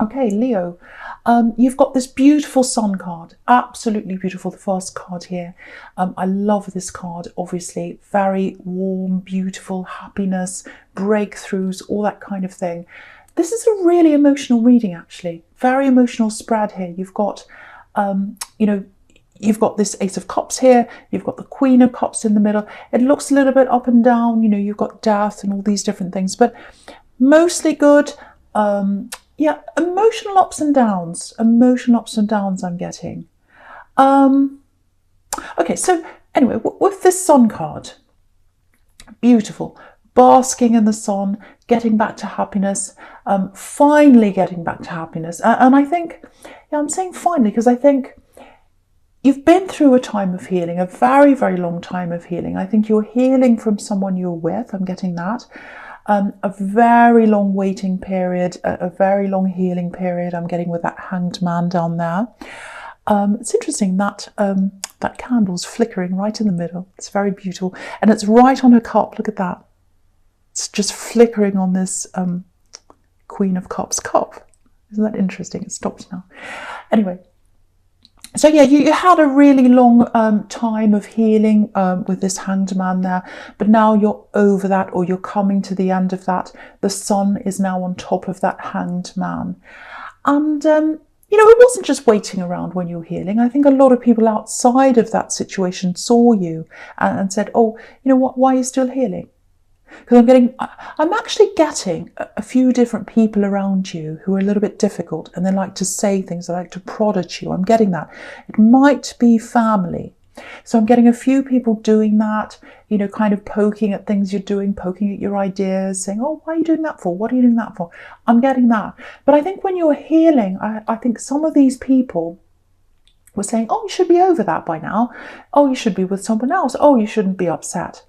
Okay, Leo, you've got this beautiful sun card, absolutely beautiful, the first card here. I love this card, obviously, very warm, beautiful, happiness, breakthroughs, all that kind of thing. This is a really emotional reading, actually, very emotional spread here. You've got, you've got this Ace of Cups here, you've got the Queen of Cups in the middle. It looks a little bit up and down, you've got death and all these different things, but mostly good. Yeah, emotional ups and downs I'm getting. Okay, so anyway, with this sun card, beautiful, basking in the sun, getting back to happiness, finally getting back to happiness. And I think, I'm saying finally because I think you've been through a time of healing, a very, very long time of healing. I think you're healing from someone you're with, I'm getting that. A very long waiting period, a very long healing period I'm getting with that Hanged Man down there. It's interesting that that candle's flickering right in the middle. It's very beautiful. And it's right on her cup. Look at that. It's just flickering on this Queen of Cups cup. Isn't that interesting? It stopped now. Anyway. So yeah, you had a really long time of healing with this Hanged Man there, but now you're over that, or you're coming to the end of that. The sun is now on top of that Hanged Man. And, it wasn't just waiting around when you were healing. I think a lot of people outside of that situation saw you and said, oh, you know what, why are you still healing? Because I'm actually getting a few different people around you who are a little bit difficult, and they like to say things, they like to prod at you. I'm getting that. It might be family. So I'm getting a few people doing that, kind of poking at things you're doing, poking at your ideas, saying, oh, why are you doing that for? What are you doing that for? I'm getting that. But I think when you're healing, I think some of these people were saying, oh, you should be over that by now. Oh, you should be with someone else. Oh, you shouldn't be upset.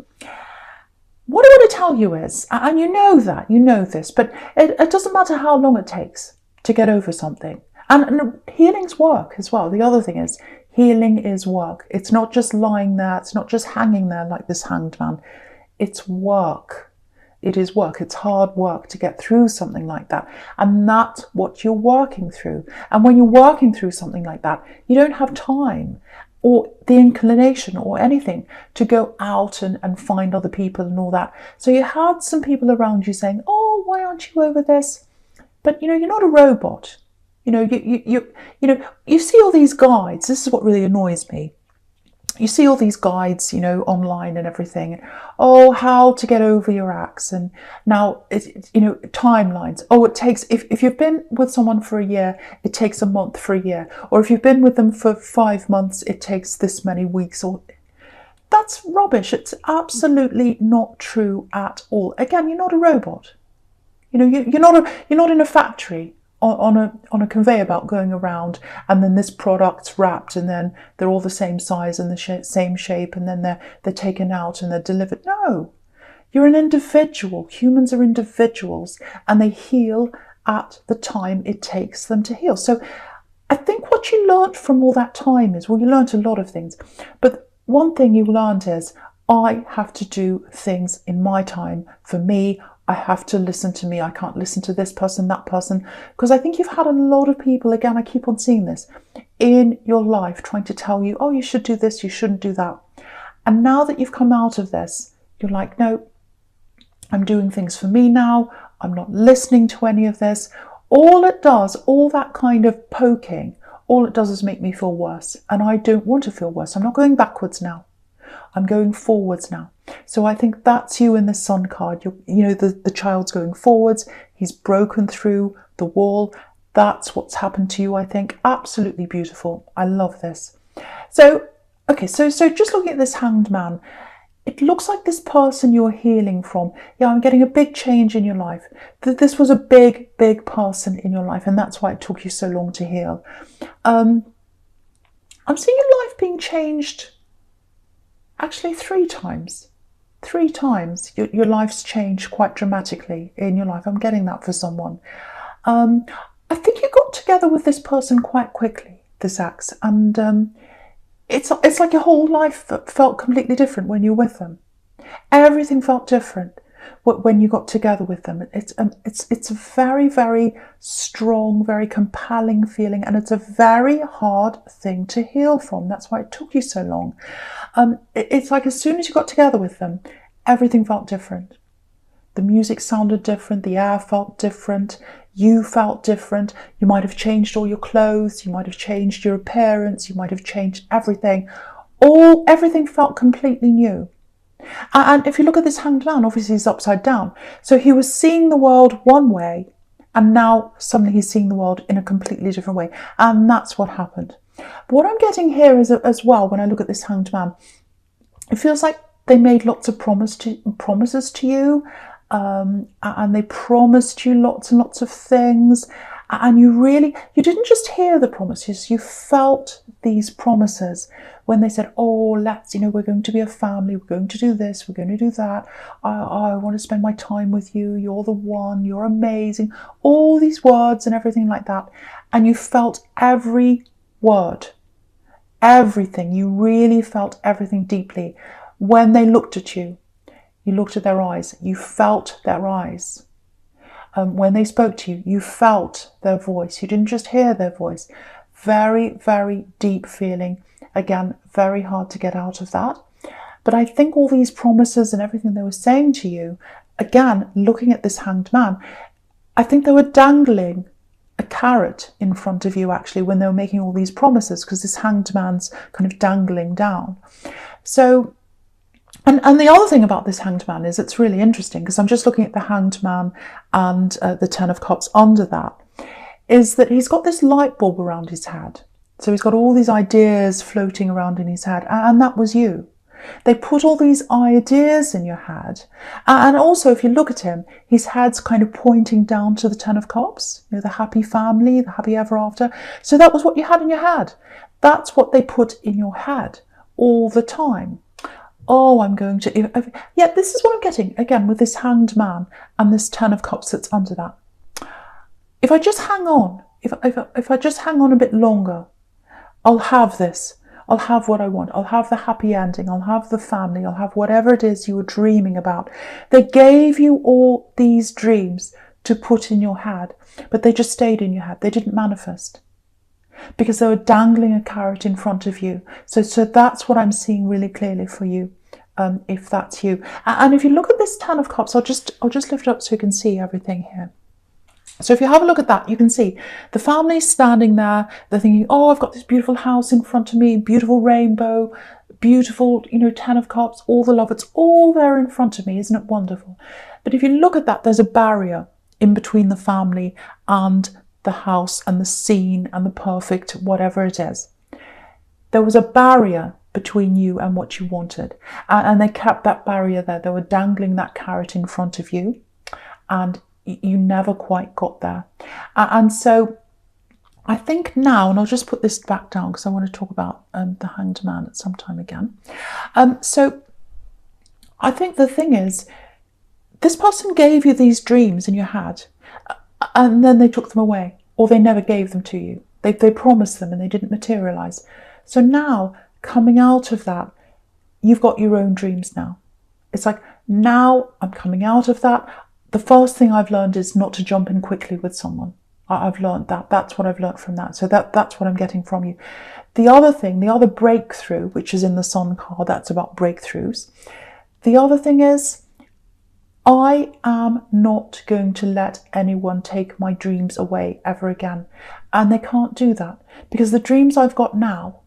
What I want to tell you is, and you know this, but it doesn't matter how long it takes to get over something. And healing's work as well. The other thing is, healing is work. It's not just lying there. It's not just hanging there like this Hanged Man. It's work. It is work. It's hard work to get through something like that. And that's what you're working through. And when you're working through something like that, you don't have time or the inclination or anything to go out and find other people and all that. So you had some people around you saying, oh, why aren't you over this? But, you're not a robot. You see all these guides. This is what really annoys me. You see all these guides, online and everything. Oh, how to get over your ex. And now, timelines. Oh, it takes, if you've been with someone for a year, it takes a month for a year. Or if you've been with them for 5 months, it takes this many weeks. Or that's rubbish. It's absolutely not true at all. Again, you're not a robot. You're not in a factory on a conveyor belt going around, and then this product's wrapped, and then they're all the same size and the same shape, and then they're taken out and they're delivered. No, you're an individual. Humans are individuals, and they heal at the time it takes them to heal. So I think what you learned from all that time is, well, you learned a lot of things, but one thing you learned is, I have to do things in my time. For me, I have to listen to me. I can't listen to this person, that person, because I think you've had a lot of people, again, I keep on seeing this, in your life trying to tell you, oh, you should do this, you shouldn't do that. And now that you've come out of this, you're like, no, I'm doing things for me now. I'm not listening to any of this. All it does, all that kind of poking, all it does is make me feel worse. And I don't want to feel worse. I'm not going backwards now. I'm going forwards now. So I think that's you in the sun card. The child's going forwards. He's broken through the wall. That's what's happened to you, I think. Absolutely beautiful. I love this. So, okay, so just looking at this Hanged Man, it looks like this person you're healing from. Yeah, I'm getting a big change in your life. This was a big, big person in your life, and that's why it took you so long to heal. I'm seeing your life being changed actually 3 times. 3 times your life's changed quite dramatically in your life. I'm getting that for someone. I think you got together with this person quite quickly, this ex, and it's like your whole life felt completely different when you're with them. Everything felt different. when you got together with them. It's a very, very strong, very compelling feeling, and it's a very hard thing to heal from. That's why it took you so long. It's like as soon as you got together with them, everything felt different. The music sounded different, the air felt different, you felt different. You might have changed all your clothes, you might have changed your appearance, you might have changed everything. Everything felt completely new. And if you look at this Hanged Man, obviously he's upside down. So he was seeing the world one way, and now suddenly he's seeing the world in a completely different way. And that's what happened. But what I'm getting here is, as well, when I look at this Hanged Man, it feels like they made lots of promises to you, and they promised you lots and lots of things. And you didn't just hear the promises, you felt these promises when they said, oh, we're going to be a family, we're going to do this, we're going to do that. I want to spend my time with you, you're the one, you're amazing. All these words and everything like that. And you felt every word, everything. You really felt everything deeply. When they looked at you, you looked at their eyes, you felt their eyes. When they spoke to you, you felt their voice. You didn't just hear their voice. Very, very deep feeling. Again, very hard to get out of that. But I think all these promises and everything they were saying to you, again, looking at this Hanged Man, I think they were dangling a carrot in front of you, actually, when they were making all these promises, because this Hanged Man's kind of dangling down. So, and the other thing about this Hanged Man is it's really interesting, because I'm just looking at the Hanged Man and the Ten of Cups under that, is that he's got this light bulb around his head. So he's got all these ideas floating around in his head, and that was you. They put all these ideas in your head. And also, if you look at him, his head's kind of pointing down to the Ten of Cups, the happy family, the happy ever after. So that was what you had in your head. That's what they put in your head all the time. Oh, I'm going to... Yeah, this is what I'm getting, again, with this Hanged Man and this Ten of Cups that's under that. If I just hang on, if I just hang on a bit longer, I'll have this. I'll have what I want. I'll have the happy ending. I'll have the family. I'll have whatever it is you were dreaming about. They gave you all these dreams to put in your head, but they just stayed in your head. They didn't manifest because they were dangling a carrot in front of you. So that's what I'm seeing really clearly for you, if that's you. And if you look at this Ten of Cups, I'll just lift it up so you can see everything here. So if you have a look at that, you can see the family standing there. They're thinking, oh, I've got this beautiful house in front of me, beautiful rainbow, beautiful, Ten of Cups, all the love. It's all there in front of me. Isn't it wonderful? But if you look at that, there's a barrier in between the family and the house and the scene and the perfect whatever it is. There was a barrier between you and what you wanted. And they kept that barrier there. They were dangling that carrot in front of you. And you never quite got there. And so I think now, and I'll just put this back down because I want to talk about the Hanged Man at some time again. So I think the thing is, this person gave you these dreams in your head, and then they took them away, or they never gave them to you. They promised them and they didn't materialize. So now, coming out of that, you've got your own dreams now. It's like, now I'm coming out of that. The first thing I've learned is not to jump in quickly with someone. I've learned that. That's what I've learned from that. So that's what I'm getting from you. The other thing, the other breakthrough, which is in the Sun card, that's about breakthroughs. The other thing is, I am not going to let anyone take my dreams away ever again. And they can't do that, because the dreams I've got now,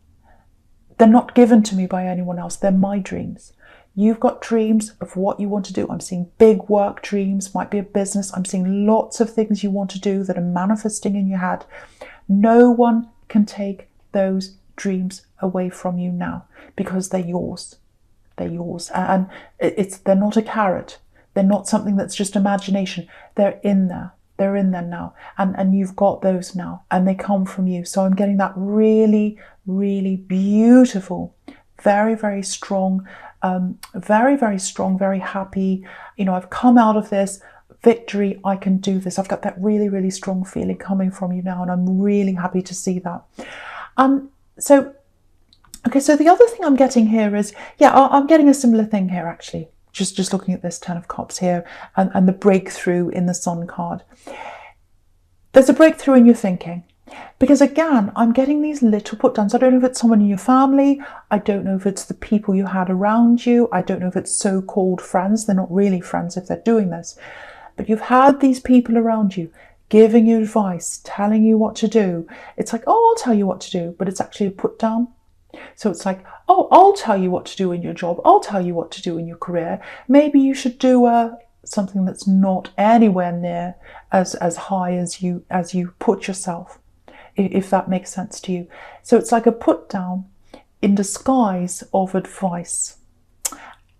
they're not given to me by anyone else. They're my dreams. You've got dreams of what you want to do. I'm seeing big work dreams, might be a business. I'm seeing lots of things you want to do that are manifesting in your head. No one can take those dreams away from you now, because they're yours. They're yours. And they're not a carrot. They're not something that's just imagination. They're in there. They're in there now. And you've got those now. And they come from you. So I'm getting that really, really beautiful, very, very strong, very, very strong, very happy. I've come out of this. Victory, I can do this. I've got that really, really strong feeling coming from you now. And I'm really happy to see that. So the other thing I'm getting here is, I'm getting a similar thing here, actually. just looking at this Ten of Cups here and the breakthrough in the Sun card. There's a breakthrough in your thinking. Because again, I'm getting these little put downs. I don't know if it's someone in your family. I don't know if it's the people you had around you. I don't know if it's so-called friends. They're not really friends if they're doing this. But you've had these people around you giving you advice, telling you what to do. It's like, oh, I'll tell you what to do. But it's actually a put down. So it's like, oh, I'll tell you what to do in your job. I'll tell you what to do in your career. Maybe you should do something that's not anywhere near as high as you put yourself, if that makes sense to you. So it's like a put down in disguise of advice.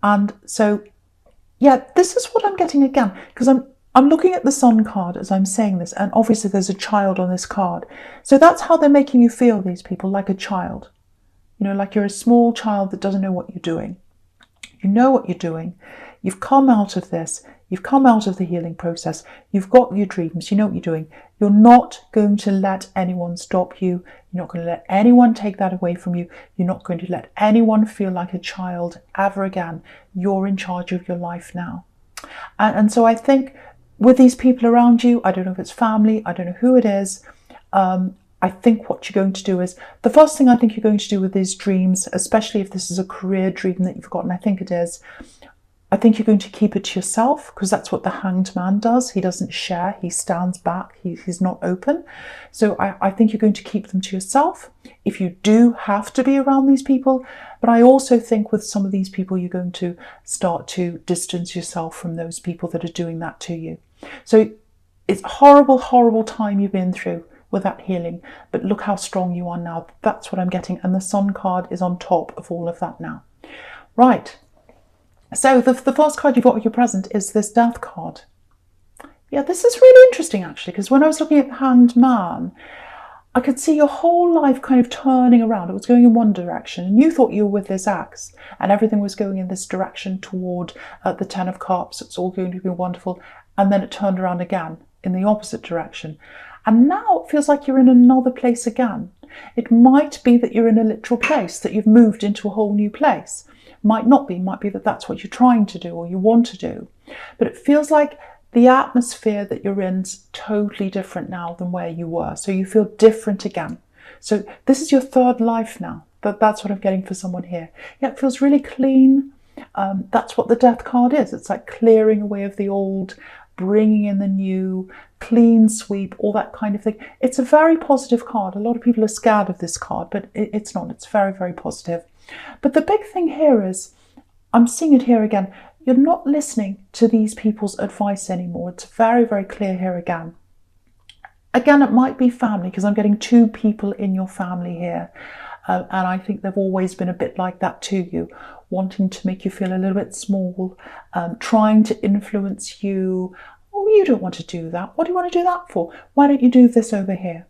And so, yeah, this is what I'm getting again, because I'm looking at the Sun card as I'm saying this, and obviously there's a child on this card. So that's how they're making you feel, these people, like a child. You know, like you're a small child that doesn't know what you're doing. You know what you're doing. You've come out of this. You've come out of the healing process. You've got your dreams. You know what you're doing. You're not going to let anyone stop you. You're not going to let anyone take that away from you. You're not going to let anyone feel like a child ever again. You're in charge of your life now. And so I think with these people around you, I don't know if it's family, I don't know who it is, I think what you're going to do is, the first thing I think you're going to do with these dreams, especially if this is a career dream that you've got, and I think it is, I think you're going to keep it to yourself, because that's what the Hanged Man does. He doesn't share, he stands back, he's not open. So I think you're going to keep them to yourself if you do have to be around these people. But I also think with some of these people, you're going to start to distance yourself from those people that are doing that to you. So it's a horrible, horrible time you've been through with that healing, but look how strong you are now. That's what I'm getting, and the Sun card is on top of all of that now. Right, so the first card you've got with your present is this Death card. Yeah, this is really interesting actually, because when I was looking at the Hanged Man, I could see your whole life kind of turning around. It was going in one direction, and you thought you were with this axe, and everything was going in this direction toward the Ten of Cups. It's all going to be wonderful, and then it turned around again in the opposite direction. And now it feels like you're in another place again. It might be that you're in a literal place, that you've moved into a whole new place. Might not be, might be that that's what you're trying to do or you want to do. But it feels like the atmosphere that you're in is totally different now than where you were. So you feel different again. So this is your third life now. That's what I'm getting for someone here. Yeah, it feels really clean. That's what the Death card is. It's like clearing away of the old, bringing in the new, clean sweep, all that kind of thing. It's a very positive card. A lot of people are scared of this card, but it's not. It's very, very positive. But the big thing here is, I'm seeing it here again, you're not listening to these people's advice anymore. It's very, very clear here again. Again, it might be family, because I'm getting two people in your family here. And I think they've always been a bit like that to you, wanting to make you feel a little bit small, trying to influence you. Oh, you don't want to do that. What do you want to do that for? Why don't you do this over here?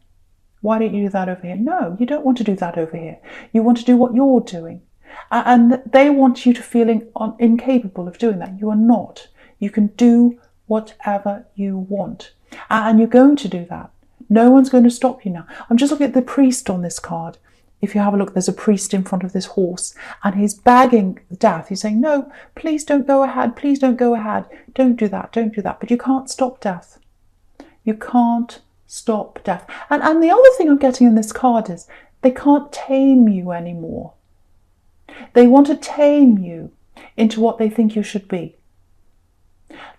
Why don't you do that over here? No, you don't want to do that over here. You want to do what you're doing. And they want you to feel incapable of doing that. You are not. You can do whatever you want. And you're going to do that. No one's going to stop you now. I'm just looking at the priest on this card. If you have a look, there's a priest in front of this horse, and he's begging Death. He's saying, no, please don't go ahead. Please don't go ahead. Don't do that. Don't do that. But you can't stop Death. You can't stop Death. And the other thing I'm getting in this card is they can't tame you anymore. They want to tame you into what they think you should be.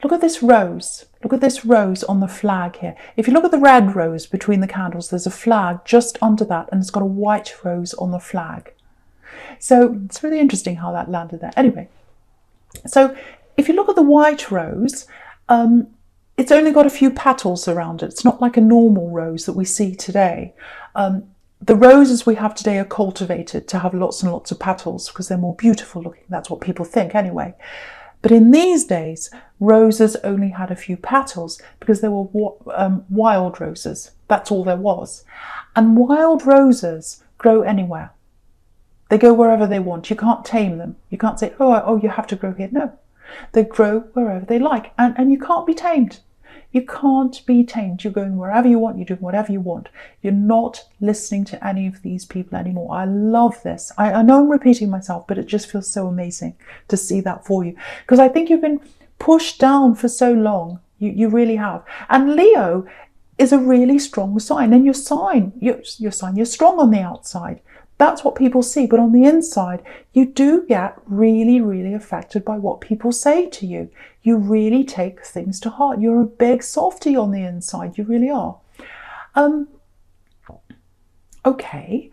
Look at this rose. Look at this rose on the flag here. If you look at the red rose between the candles, there's a flag just under that, and it's got a white rose on the flag. So it's really interesting how that landed there. Anyway, so if you look at the white rose, it's only got a few petals around it. It's not like a normal rose that we see today. The roses we have today are cultivated to have lots and lots of petals because they're more beautiful looking. That's what people think anyway. But in these days, roses only had a few petals because they were wild roses. That's all there was. And wild roses grow anywhere. They go wherever they want. You can't tame them. You can't say, oh, you have to grow here. No, they grow wherever they like. And you can't be tamed. You can't be tamed. You're going wherever you want. You're doing whatever you want. You're not listening to any of these people anymore. I love this. I know I'm repeating myself, but it just feels so amazing to see that for you, because I think you've been pushed down for so long. You really have. And Leo is a really strong sign, and you're strong on the outside. That's what people see. But on the inside, you do get really, really affected by what people say to you. You really take things to heart. You're a big softie on the inside. You really are. Okay.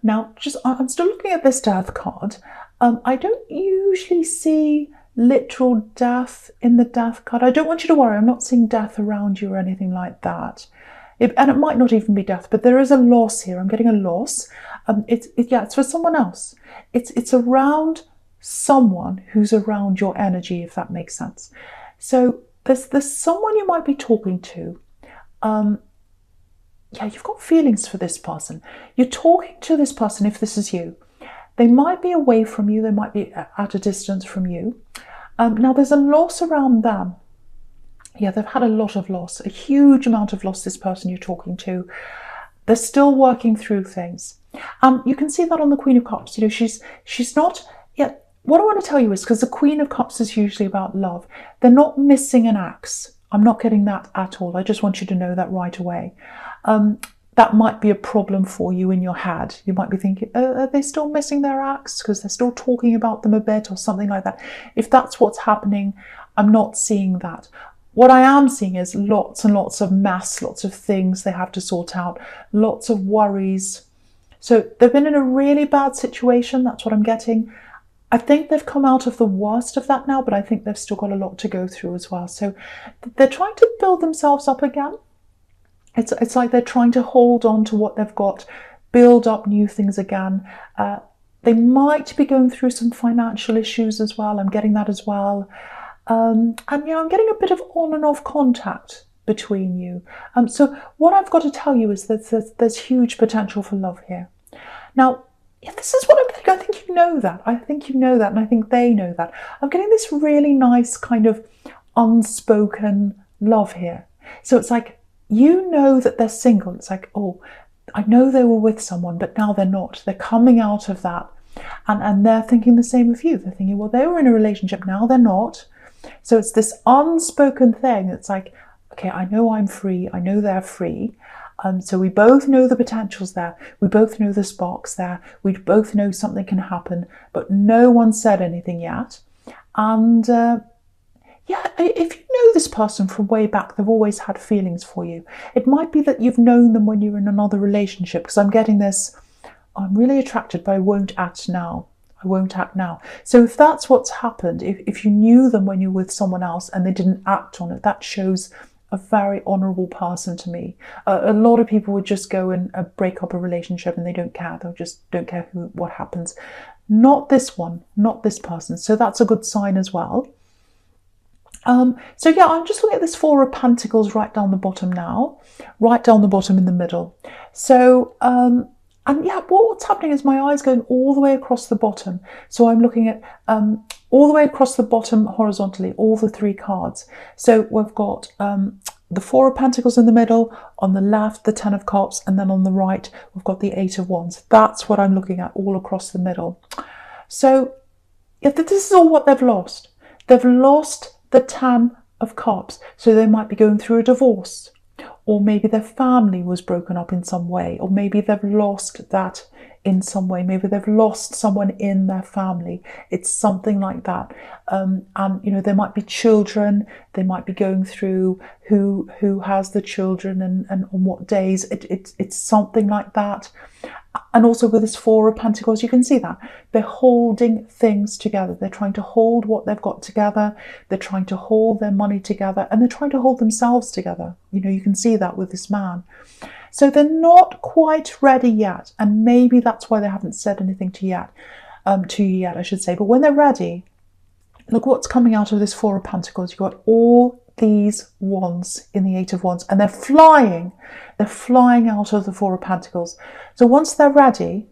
Now, I'm still looking at this death card. I don't usually see literal death in the death card. I don't want you to worry. I'm not seeing death around you or anything like that. And it might not even be death, but there is a loss here. I'm getting a loss. It's for someone else. It's around someone who's around your energy, if that makes sense. So there's someone you might be talking to. You've got feelings for this person. You're talking to this person if this is you. They might be away from you. They might be at a distance from you. Now there's a loss around them. Yeah, they've had a lot of loss, a huge amount of loss, this person you're talking to. They're still working through things. You can see that on the Queen of Cups. She's not... Yeah, what I want to tell you is, because the Queen of Cups is usually about love, they're not missing an axe. I'm not getting that at all. I just want you to know that right away. That might be a problem for you in your head. You might be thinking, are they still missing their axe because they're still talking about them a bit or something like that? If that's what's happening, I'm not seeing that. What I am seeing is lots and lots of mess, lots of things they have to sort out, lots of worries. So they've been in a really bad situation. That's what I'm getting. I think they've come out of the worst of that now, but I think they've still got a lot to go through as well. So they're trying to build themselves up again. It's like they're trying to hold on to what they've got, build up new things again. They might be going through some financial issues as well. I'm getting that as well. And I'm getting a bit of on and off contact between you. So what I've got to tell you is that there's huge potential for love here. Now, if this is what I'm getting, I think you know that. I think you know that, and I think they know that. I'm getting this really nice kind of unspoken love here. So it's like, you know that they're single. It's like, oh, I know they were with someone, but now they're not. They're coming out of that. And they're thinking the same of you. They're thinking, well, they were in a relationship, now they're not. So it's this unspoken thing. It's like, okay, I know I'm free. I know they're free. So we both know the potential's there. We both know the spark's there. We both know something can happen, but no one said anything yet. And if you know this person from way back, they've always had feelings for you. It might be that you've known them when you were in another relationship, because I'm getting this, I'm really attracted, but I won't act now. I won't act now. So if that's what's happened, if you knew them when you were with someone else and they didn't act on it, that shows a very honourable person to me. A lot of people would just go and break up a relationship and they don't care. They'll just don't care what happens. Not this one, not this person. So that's a good sign as well. I'm just looking at this Four of Pentacles right down the bottom now, right down the bottom in the middle. So, what's happening is my eye's going all the way across the bottom. So I'm looking at all the way across the bottom horizontally, all the three cards. So we've got the Four of Pentacles in the middle, on the left, the Ten of Cups, and then on the right, we've got the Eight of Wands. That's what I'm looking at all across the middle. So if this is all what they've lost. They've lost the Ten of Cups. So they might be going through a divorce, or maybe their family was broken up in some way, or maybe they've lost that in some way. Maybe they've lost someone in their family. It's something like that. And there might be children. They might be going through who has the children and on what days. It's something like that. And also with this Four of Pentacles, you can see that they're holding things together. They're trying to hold what they've got together. They're trying to hold their money together, and they're trying to hold themselves together. You can see that with this man. So they're not quite ready yet, and maybe that's why they haven't said anything to you yet, I should say. But when they're ready, look what's coming out of this Four of Pentacles. You've got all these wands in the Eight of Wands, and they're flying out of the Four of Pentacles. So once they're ready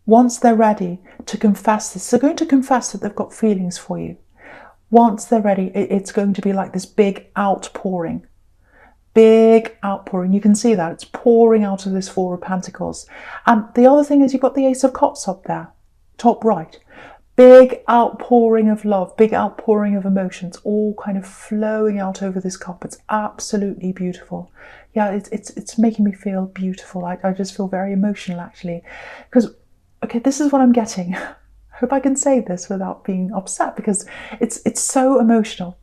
to confess this, they're going to confess that they've got feelings for you. Once they're ready, it's going to be like this big outpouring big outpouring. You can see that it's pouring out of this Four of Pentacles. And the other thing is you've got the Ace of Cups up there, top right. Big outpouring of love, big outpouring of emotions, all kind of flowing out over this cup. It's absolutely beautiful. Yeah, it's making me feel beautiful. I just feel very emotional, actually. Because, okay, this is what I'm getting. I hope I can say this without being upset, because it's so emotional.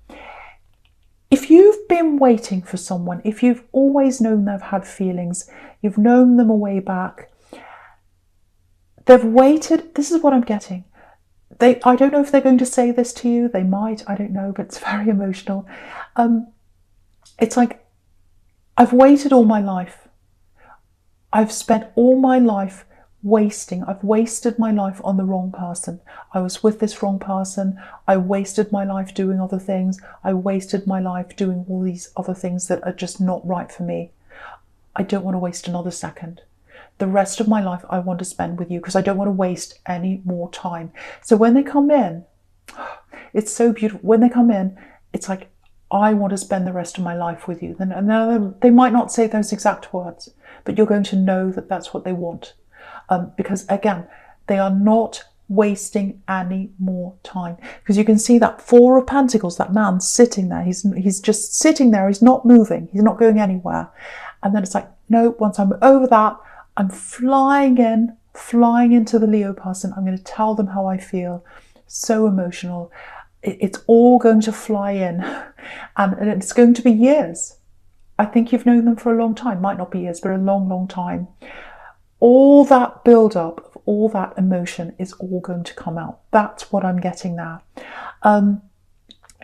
If you've been waiting for someone, if you've always known they've had feelings, you've known them a way back, they've waited, this is what I'm getting. I don't know if they're going to say this to you, they might, I don't know, but it's very emotional. It's like, I've waited all my life. I've spent all my life I've wasted my life on the wrong person. I was with this wrong person. I wasted my life doing other things. I wasted my life doing all these other things that are just not right for me. I don't want to waste another second. The rest of my life I want to spend with you, because I don't want to waste any more time. So when they come in, it's so beautiful. When they come in, it's like, I want to spend the rest of my life with you. And they might not say those exact words, but you're going to know that that's what they want. Because again, they are not wasting any more time. Because you can see that Four of Pentacles, that man sitting there, he's just sitting there, he's not moving, he's not going anywhere. And then it's like, no, once I'm over that, I'm flying into the Leo person. I'm going to tell them how I feel. So emotional. It's all going to fly in, and it's going to be years. I think you've known them for a long time. Might not be years, but a long, long time. All that build-up of all that emotion is all going to come out. That's what I'm getting now.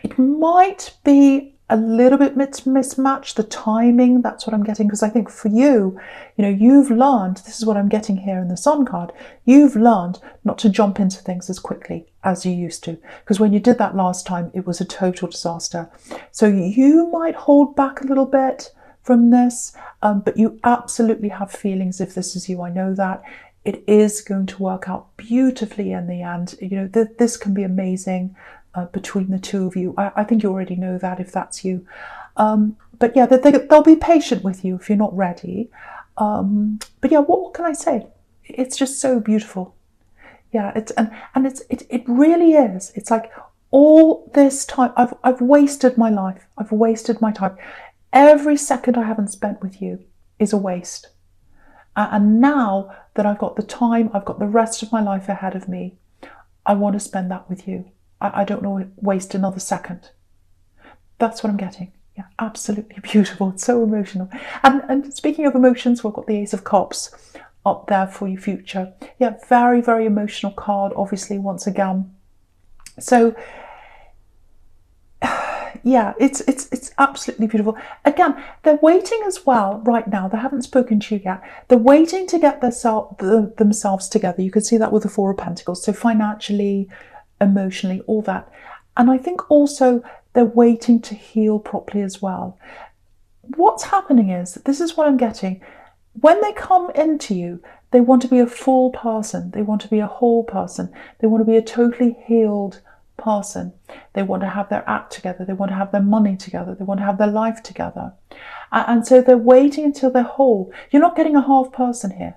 It might be a little bit mismatched, the timing, that's what I'm getting, because I think for you, you've learned, this is what I'm getting here in the Sun card, you've learned not to jump into things as quickly as you used to, because when you did that last time, it was a total disaster. So you might hold back a little bit from this, but you absolutely have feelings if this is you. I know that. It is going to work out beautifully in the end. This can be amazing between the two of you. I think you already know that if that's you. But yeah, they'll be patient with you if you're not ready. But yeah, what can I say? It's just so beautiful. Yeah, it really is. It's like all this time I've wasted my life. I've wasted my time. Every second I haven't spent with you is a waste. And now that I've got the time, I've got the rest of my life ahead of me, I want to spend that with you. I don't want to waste another second. That's what I'm getting. Yeah, absolutely beautiful. It's so emotional. And speaking of emotions, we've got the Ace of Cups up there for your future. Yeah, very, very emotional card, obviously, once again. So yeah, it's absolutely beautiful. Again, they're waiting as well right now. They haven't spoken to you yet. They're waiting to get themselves together. You can see that with the Four of Pentacles. So financially, emotionally, all that. And I think also they're waiting to heal properly as well. What's happening is, this is what I'm getting. When they come into you, they want to be a full person. They want to be a whole person. They want to be a totally healed person. They want to have their act together. They want to have their money together. They want to have their life together. And so they're waiting until they're whole. You're not getting a half person here.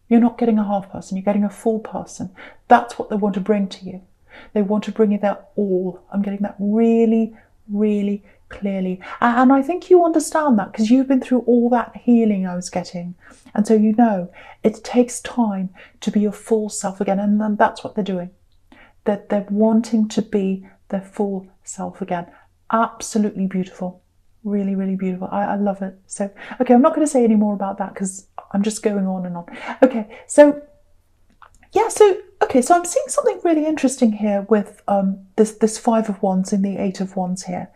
You're not getting a half person. You're getting a full person. That's what they want to bring to you. They want to bring you their all. I'm getting that really, really clearly. And I think you understand that because you've been through all that healing I was getting. And so you know it takes time to be your full self again. And then that's what they're doing. That they're wanting to be their full self again. Absolutely beautiful. Really, really beautiful. I love it. So, okay, I'm not going to say any more about that because I'm just going on and on. Okay, so, yeah, so I'm seeing something really interesting here with this Five of Wands and the Eight of Wands here.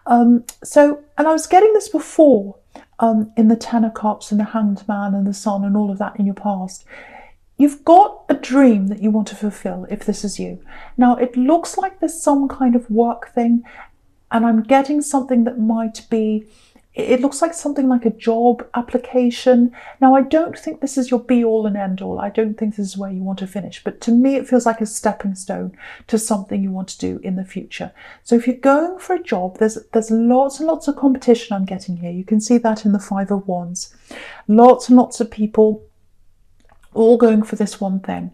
And I was getting this before in the Ten of Cups and the Hanged Man and the Sun and all of that in your past. You've got a dream that you want to fulfill if this is you. Now, it looks like there's some kind of work thing, and I'm getting something that might be It looks like something like a job application. Now, I don't think this is your be-all and end-all. I don't think this is where you want to finish. But to me, it feels like a stepping stone to something you want to do in the future. So if you're going for a job, there's lots and lots of competition I'm getting here. You can see that in the Five of Wands. Lots and lots of people all going for this one thing.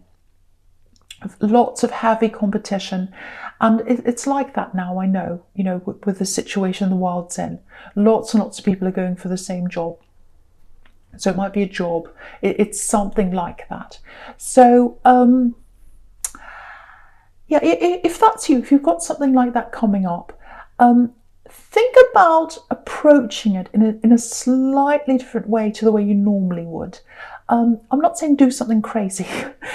Lots of heavy competition, and it's like that now. I know, with the situation the world's in, lots and lots of people are going for the same job. So it might be a job, it's something like that. So yeah, if that's you, if you've got something like that coming up, think about approaching it in a slightly different way to the way you normally would. I'm not saying do something crazy,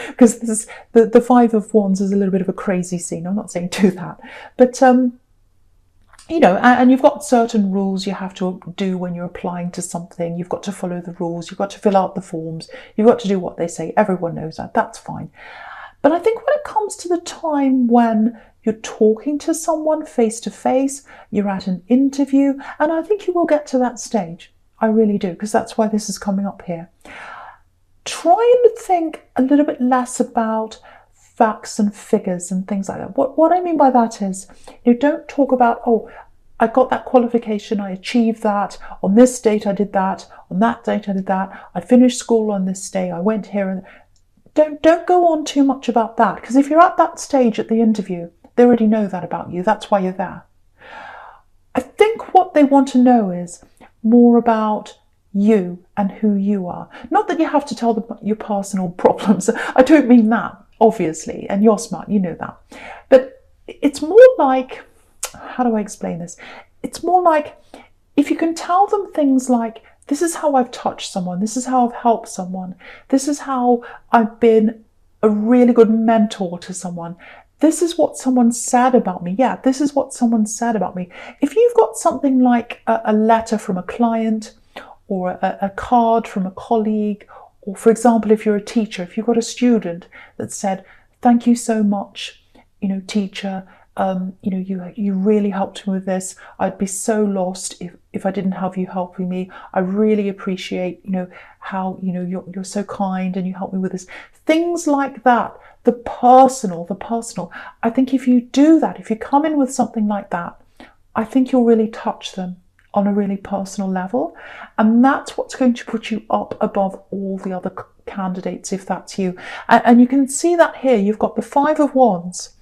because the Five of Wands is a little bit of a crazy scene. I'm not saying do that. But, and you've got certain rules you have to do when you're applying to something. You've got to follow the rules. You've got to fill out the forms. You've got to do what they say. Everyone knows that. That's fine. But I think when it comes to the time when you're talking to someone face to face, you're at an interview, and I think you will get to that stage. I really do, because that's why this is coming up here. Try and think a little bit less about facts and figures and things like that. What I mean by that is, don't talk about, oh, I got that qualification, I achieved that, on this date I did that, on that date I did that, I finished school on this day, I went here. And don't go on too much about that, because if you're at that stage at the interview, they already know that about you. That's why you're there. I think what they want to know is more about you and who you are. Not that you have to tell them your personal problems. I don't mean that, obviously, and you're smart, you know that. But it's more like, how do I explain this? It's more like if you can tell them things like, this is how I've touched someone, this is how I've helped someone, this is how I've been a really good mentor to someone, this is what someone said about me. Yeah, this is what someone said about me. If you've got something like a letter from a client, or a card from a colleague, or for example, if you're a teacher, if you've got a student that said, thank you so much, teacher, you really helped me with this. I'd be so lost if I didn't have you helping me. I really appreciate, how, you're so kind and you helped me with this. Things like that, the personal. I think if you do that, if you come in with something like that, I think you'll really touch them on a really personal level, and that's what's going to put you up above all the other candidates, if that's you. And you can see that here. You've got the Five of Wands,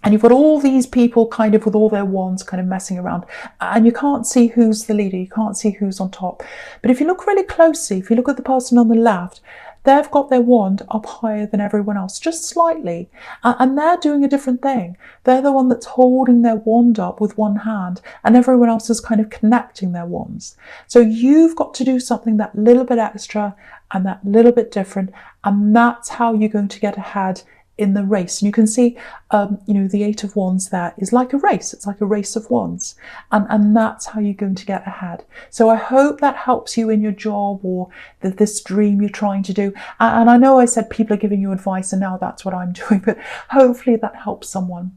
and you've got all these people kind of with all their wands kind of messing around, and you can't see who's the leader, you can't see who's on top. But if you look really closely, if you look at the person on the left, they've got their wand up higher than everyone else, just slightly, and they're doing a different thing. They're the one that's holding their wand up with one hand, and everyone else is kind of connecting their wands. So you've got to do something that little bit extra and that little bit different, and that's how you're going to get ahead in the race. And you can see, the Eight of Wands there is like a race. It's like a race of wands. And that's how you're going to get ahead. So I hope that helps you in your job or this dream you're trying to do. And I know I said people are giving you advice and now that's what I'm doing, but hopefully that helps someone.